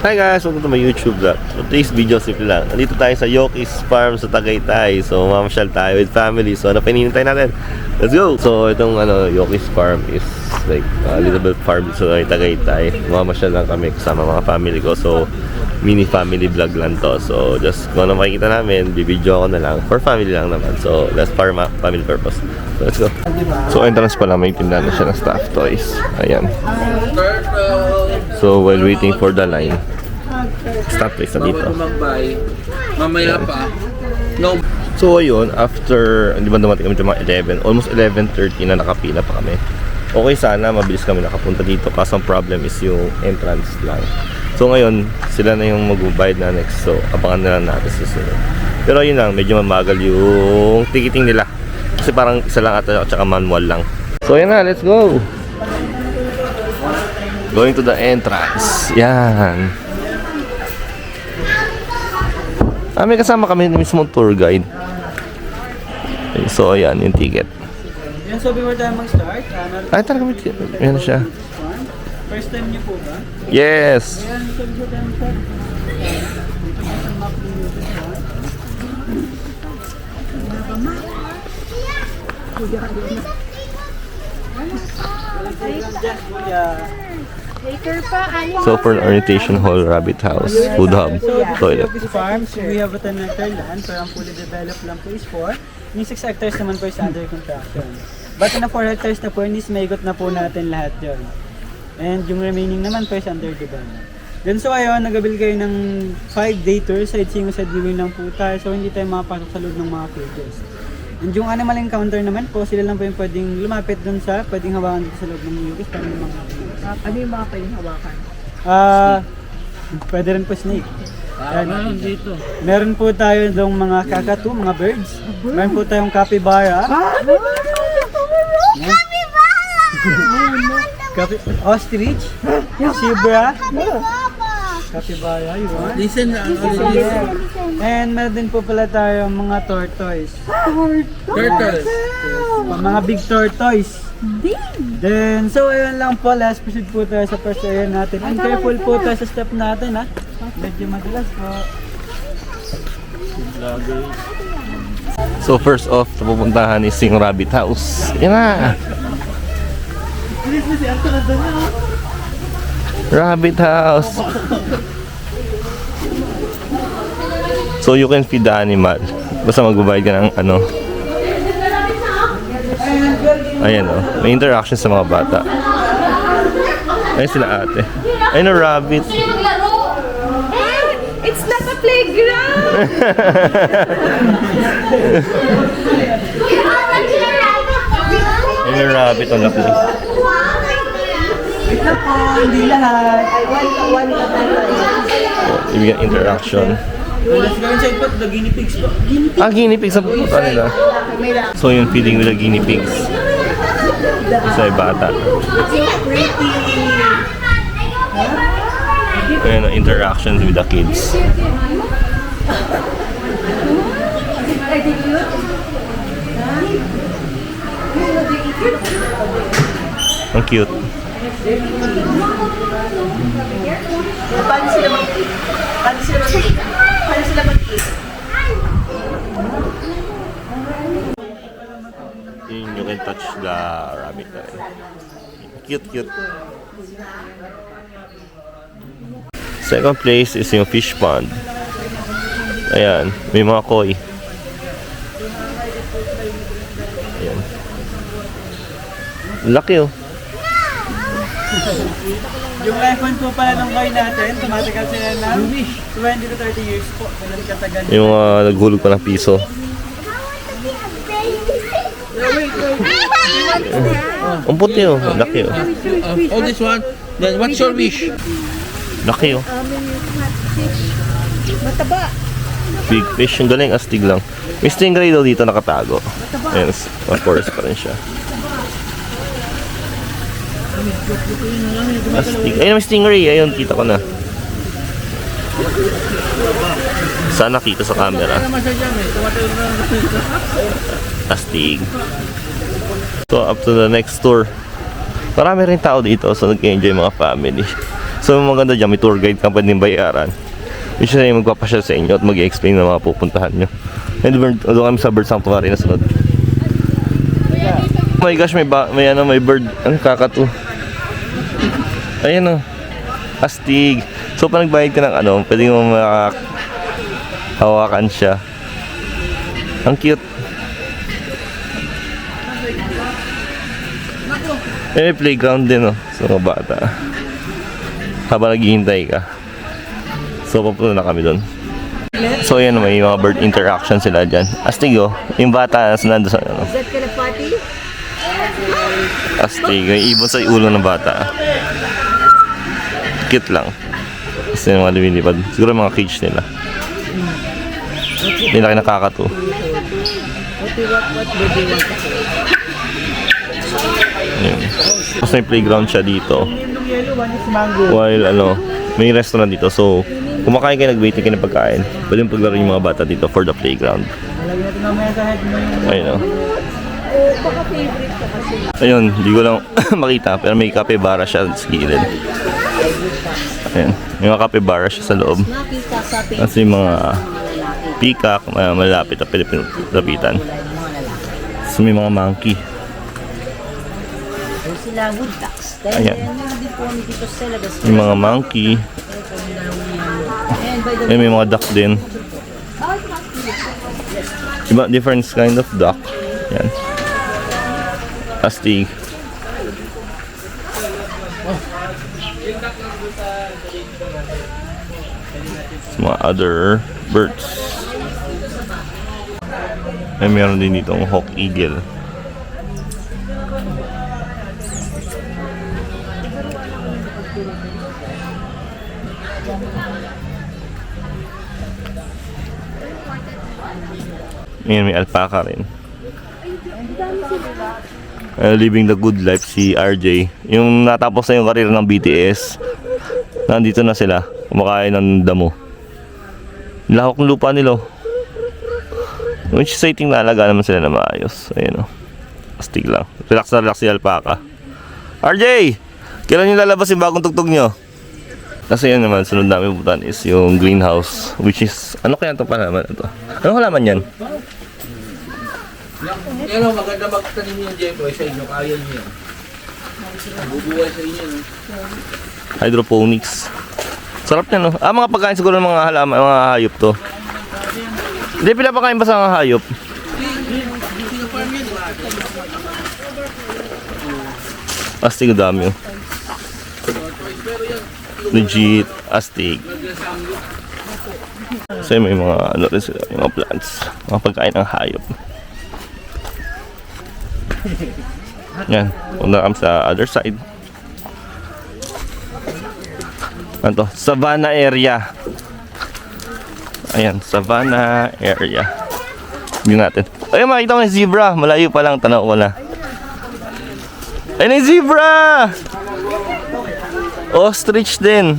Hi guys, welcome to my YouTube vlog. So today's video, simple lang. Nandito tayo sa Yoki's Farm sa Tagaytay. So mamasyal tayo with family. So ano pinihintay natin? Let's go! So itong Yoki's Farm is like a little bit farm sa Tagaytay. Mamasyal lang kami kasama mga family ko. So mini family vlog lang to. So just kung ano makikita namin, bibidyo ako na lang. For family lang naman. So that's for family purpose. So let's go. So entrance pa lang, may tindahan na siya ng staff toys. Ayan. So while waiting for the line, stop place na dito. Mamaya pa. No. So ayun, after, di ba dumating kami mga 11, almost 11:30 na nakapila pa kami. Okay sana, mabilis kami nakapunta dito. Kaso ang problem is yung entrance lang. So ngayon, sila na yung magbabayad na next. So abangan na lang natin susunod. Pero yun lang, medyo mamagal yung ticketing nila. Kasi parang isa lang ata at saka manual lang. So yun na, let's go! Going to the entrance. Yan. May kasama kami ng mismong tour guide. So ayan, yung ticket. Yan, so before tayo mag-start, Ay, talaga may ticket. Ayan siya. first time niyo po ba? Yes! Yan, so before tayo mag-start, dito nga sa map ng YouTube Farm. Later pa, So for an orientation hall, rabbit house, food hub, toilet. Yoki's Farm, so we have a 10 hectare land, pero ang fully developed lang po is 4. Yung 6 hectares naman po is under construction. But na 4 hectares na po, is maigot na po natin lahat yun. And yung remaining naman po is under development. Then so ayun, nagabil kayo ng 5-day tour, sightseeing o sideviewing lang po tayo, so hindi tayo makapasok sa loob ng mga cages. And yung animal encounter naman po, sila lang po yung pwedeng lumapit dun sa, pwedeng hawakan dito sa loob ng Yoki's Farm ng mga ano yung mga pwedeng hawakan? pwede rin po snake. Meron dito. Meron po tayo dong mga kakatu, mga birds. Meron po tayong capybara. Ostrich. Zebra. Capybara, yun. Listen na. And meron din po pala tayong mga tortoise. Turtles. Mga big tortoise. Then, so ayun lang po, let's proceed po tayo sa first area natin. And careful po tayo sa step natin, ha. Medyo madulas po. So first off, sa pupuntahan is yung rabbit house. Yan na! Rabbit house! So you can feed the animal. Basta magbabayad ka ng ano. Ayan o, may interaction sa mga bata. Ayan sila ate. Ayun o, rabbit. It's not a playground! Ayun yung rabbit on the play. Wait lang po, hindi lahat. Ibigyan interaction. Let's go inside po, the guinea pigs po. Guinea pigs ang pupunta nila. So yung feeding with the guinea pigs. Sa bata. Ayan ang interactions with the kids. Ang cute. Paano sila mag-eat? You can touch the rabbit. Cute, cute. Second place is yung fish pond. Ayan, may mga koi. Ayan. Laki oh. Yung lifespan po pala ng koi natin, tumatagal sila ng 20 to 30 years po. Ganun katagal. Yung mga naghulog pa ng piso. Ang puti oh, laki oh. Oh, this one. Then what's your wish? Laki oh. Mataba. Big fish, yung galing astig lang. May stingray daw dito nakatago. Ayan, of course pa rin siya. Astig. Ayun, may stingray. Ayun, kita ko na. Sana kita sa camera. Astig. So, up to the next tour. Marami rin tao dito, so nag-enjoy mga family. So maganda dyan, may tour guide ka pwedeng bayaran. Yung siya yung magpapasyal sa inyo at mag-explain ng mga pupuntahan nyo. And doon kami sa bird sanctuary na sunod. Oh my gosh, may bird. Ano, kakatu. Ayan o. Astig. So pag nagbayad ka ng ano, pwede mo hawakan siya. Ang cute. May playground din sa mga bata. Habang naghihintay ka. So papunta na kami doon. So yan, may mga bird interaction sila dyan. Astig yung bata nandun sa ano. Astig, may ibon sa ulo ng bata. Cute lang. Kasi yung mga lumilipad. Siguro mga cage nila. Hindi na nakakato. Ayun. Tapos may playground siya dito. While may restaurant dito. So, kumakain kayo, nag-waiting kayo ng pagkain. Pwede yung paglaro yung mga bata dito for the playground. Ayun Ayun, hindi ko lang makita. Pero may capybara siya sa gilid. Ayun, may mga capybara siya sa loob. Kasi mga peacock, malapit na pwede lapitan. So may mga monkey. Ayan. May mga monkey. Ayan, may mga duck din. Iba, different kind of duck. Ayan. Astig. Mga other birds. Ay, meron din ditong hawk eagle. Ayan, may alpaca rin. Living the good life si RJ. Yung natapos na yung career ng BTS, nandito na sila, kumakain ng damo. Lahok ng lupa nila. Which is I think naalaga naman sila na maayos. Ayun astig lang. Relax na relax si alpaca. RJ! Kailan yung lalabas yung bagong tugtog nyo? Kasi yan naman, sunod namin pupuntahan is yung greenhouse. Which is, ano kaya ito palaman ito? Anong halaman yan? Pero maganda magtanim yung Jeboy sa inyo, kaya niyo yan. Bubuhay sa inyo, no? Hydroponics. Sarap niya, no? Mga pagkain siguro ng mga halaman, mga hayop to. Hindi, pinapakain ba sa mga hayop? Astig, dami, legit, astig. Kasi may mga, rin sila, mga plants. Mga pagkain ng hayop. Yan, punta kami sa other side. Ano to? Savannah area. Ayan, Savannah area. Hindi natin. Ayun, makita ko yung zebra. Malayo pa lang, tanaw ko na. Ayun yung zebra! Ostrich din.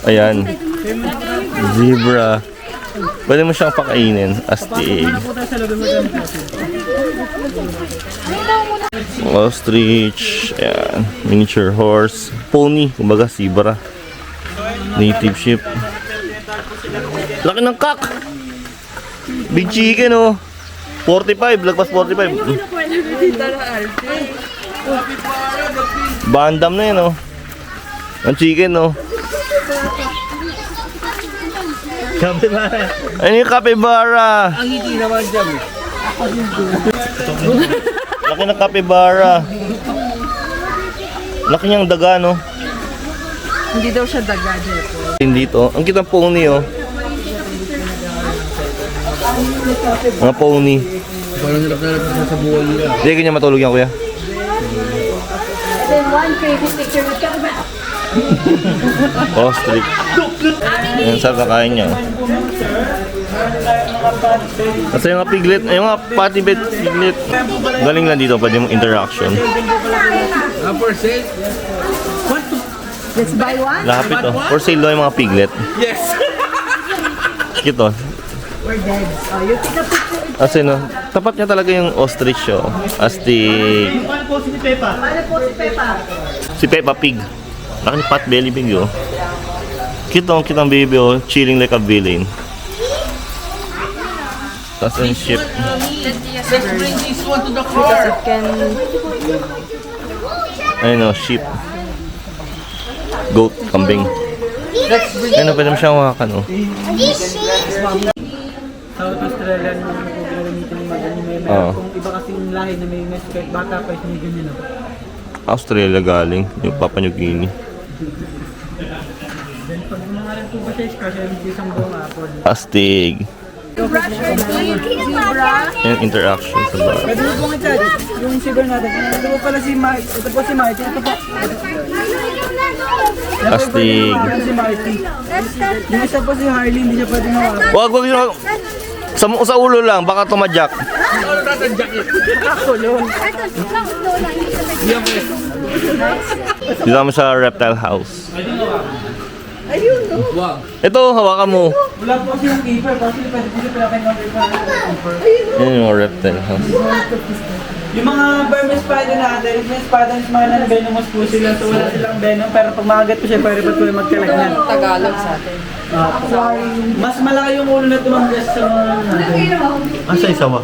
Ayan. Zebra. Pwede mo siyang pakainin as the egg. Ostrich. Ayan. Miniature horse. Pony. Kumbaga zebra. Native sheep. Laki ng cock! Big chicken 45. Lagpas 45. Bandam na yun ang chicken Capybara. Ano yung capybara? Ang hindi naman dyan. Laki ng capybara. Laki niyang daga Hindi daw siya daga dito. Dito. Ang kitang pony Mga pony. Parang nilap sa buhay nila. Hindi ganyan matulog yan, kuya. Then one crazy picture with Capybara. Ostrich. Ayan, saan kakain niya. Kasi yung mga piglet, yung mga patty bed piglet. Galing lang dito, pwede mong interaction. For sale? Let's buy one. Lapit For sale daw yung mga piglet. Yes! Cute We're dead. Oh, you take a picture with Kasi no, tapat niya talaga yung ostrich, oh. Astig. Ano po si Peppa? Si Peppa Pig. Laki ni Pot Belly Pig, oh. Cute ang baby, oh. Chilling like a villain. Tapos yung ship. Let's bring this one to the car. Ayun, oh, sheep. Goat, kambing. Ayun, pwede mo siyang hawakan, oh. South Australian yung gagamitin ng mga anime. Meron kung iba kasing lahi na may mas kahit bata pa is may ganyan ako. Australia galing, yung Papua New Guinea. Then pag mga rin po ba siya is kasi yung isang buong apple. Astig. Yung interaction sa bar. Pwede mo pong i-chat yung sugar natin. Ito po pala si Mike. Ito po si Mike. Ito po. Astig. Ito po si Marty. Yung isa po si Harley, hindi siya pwede mawakan. Wag. Sa ulo lang, baka tumadyak. Kulon. Dito kami sa reptile house. Wag. Ito, hawakan mo. Wala po kasi yung keeper. Kasi pwede dito pala kayo ng keeper. Yan yung reptile house. Yung mga Burmese spider natin, yung spider is mga non-venomous po sila. So wala silang venom. Pero pag makagat po siya, pwede pa po yung magkalagnan. Tagalog sa atin. Mas malaki yung ulo na tumanggas sa mga natin. Asa isawa?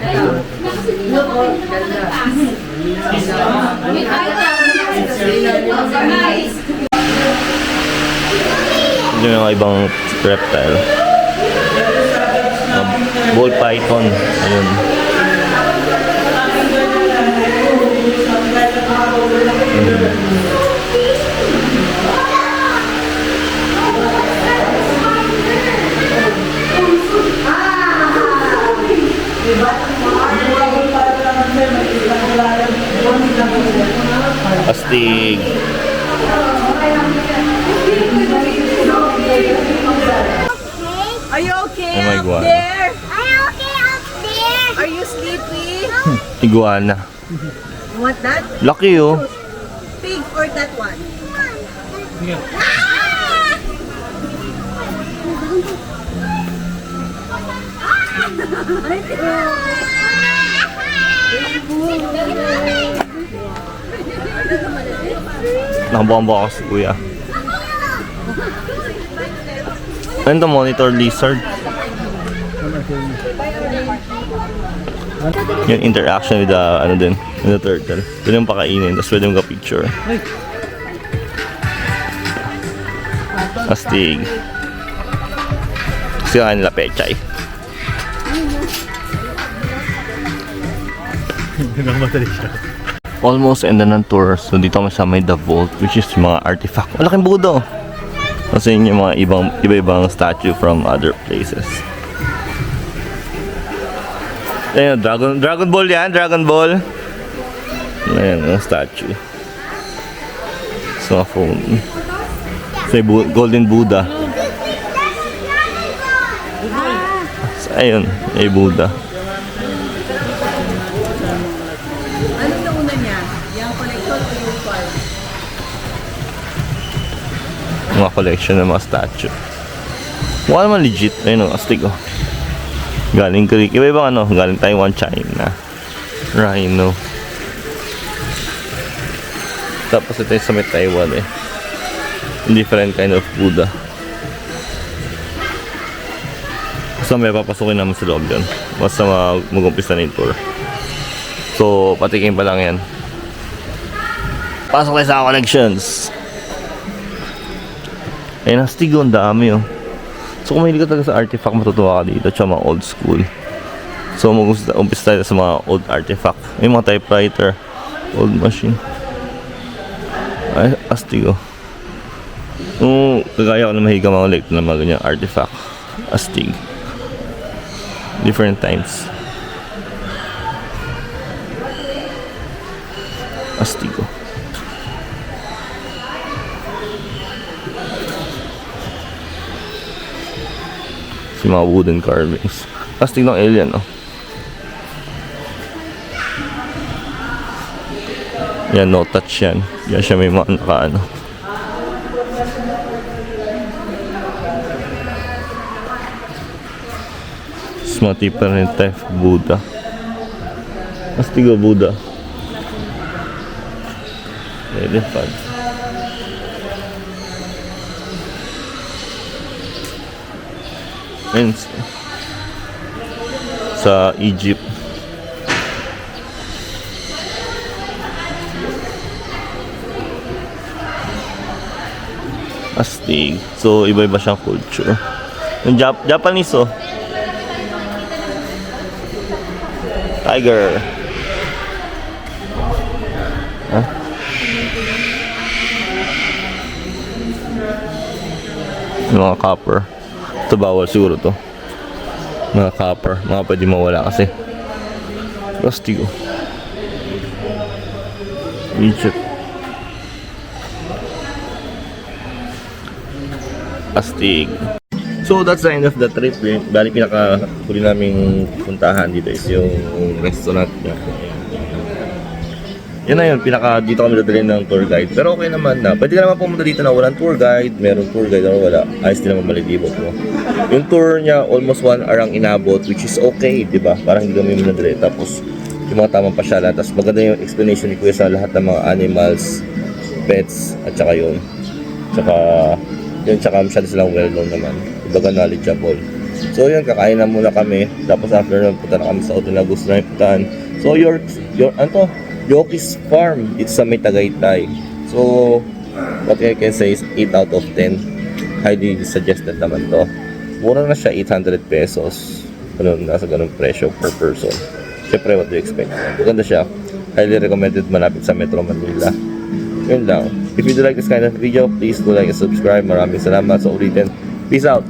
Ito yung mga ibang reptile. Ball python. Ayun. Astig. Are you okay Oh my up God. there? I'm okay up there. Are you sleepy? Iguana. You want that Laki, oh. pig or that one? Nakabomba ako si kuya. Ano to, monitor lizard? Yung interaction with the, with the turtle. Pwede mong pakainin, tapos pwede mong ka-picture. Astig. Kasi kaya nila pechay. Almost end na ng tour. So dito kami sa may The Vault, which is yung mga artifact. Malaking budo. Kasi yun yung mga iba-ibang statue from other places. Ayun, Dragon Ball yan, Dragon Ball. Ayan, ang statue. Sa mga phone. Sa Golden Buddha. Ayun, ay Buddha. Anong nauna niya? Yung collection o yung farm? Mga collection ng mga statue. Mukha naman legit. Ayun o, astig o. Galing Greek. Iba-ibang galing Taiwan, China. Rhino. Tapos ito yung sa may Taiwan eh. Different kind of Buddha. So may papasukin naman sa loob yun. Basta mag-umpisa na yung tour. So patikin pa lang yan. Pasok tayo sa connections. Ayun, astig o, ang dami o. So kung mahilig ka talaga sa artifact, matutuwa ka dito. Tsaka mga old school. So mag-umpisa tayo sa mga old artifact. May mga typewriter. Old machine. Ay, astig o. Kagaya ko na mahiga mga ulit na mga ganyang artifact. Astig. Different times. Astig o. Mga wooden carvings. Astig ng alien, no? Yan, no touch yan. Yan siya may mga naka-ano. mga tipo rin type Buddha. Astigo Buddha. Elephant. Ayun, sa Egypt. Astig. So, iba-iba siyang culture. Yung Japanese, oh. Tiger. Huh? Mga copper. Ito bawal siguro to. Mga copper. Mga pwede mawala kasi. Astig, oh. Egypt. Astig. So that's the end of the trip. Bali pinaka-huli naming puntahan dito is yung restaurant niya. Yun na yun, dito kami dadalhin ng tour guide. Pero okay naman na. Pwede ka naman pumunta dito na walang tour guide. Meron tour guide o wala. Ayos din naman malilibot mo. Yung tour niya, almost 1 hour ang inabot, which is okay, di ba? Parang hindi kami minadali. Tapos yung mga tamang pasyalan. Tapos maganda yung explanation ni Kuya sa lahat ng mga animals, pets, at saka yun. Tsaka masyado silang well-known naman. Ibaga knowledgeable. So yun, kakain na muna kami. Tapos after nun, punta na kami sa hotel na gusto namin puntahan. So Yoki's Farm, it's sa may Tagaytay. So, what I can say is 8 out of 10. Highly suggested naman to. Mura na siya, 800 pesos. Nasa ganung presyo per person. Siyempre, what do you expect? Maganda siya. Highly recommended, malapit sa Metro Manila. Yun lang. If you do like this kind of video, please do like and subscribe. Maraming salamat sa ulitin. Peace out!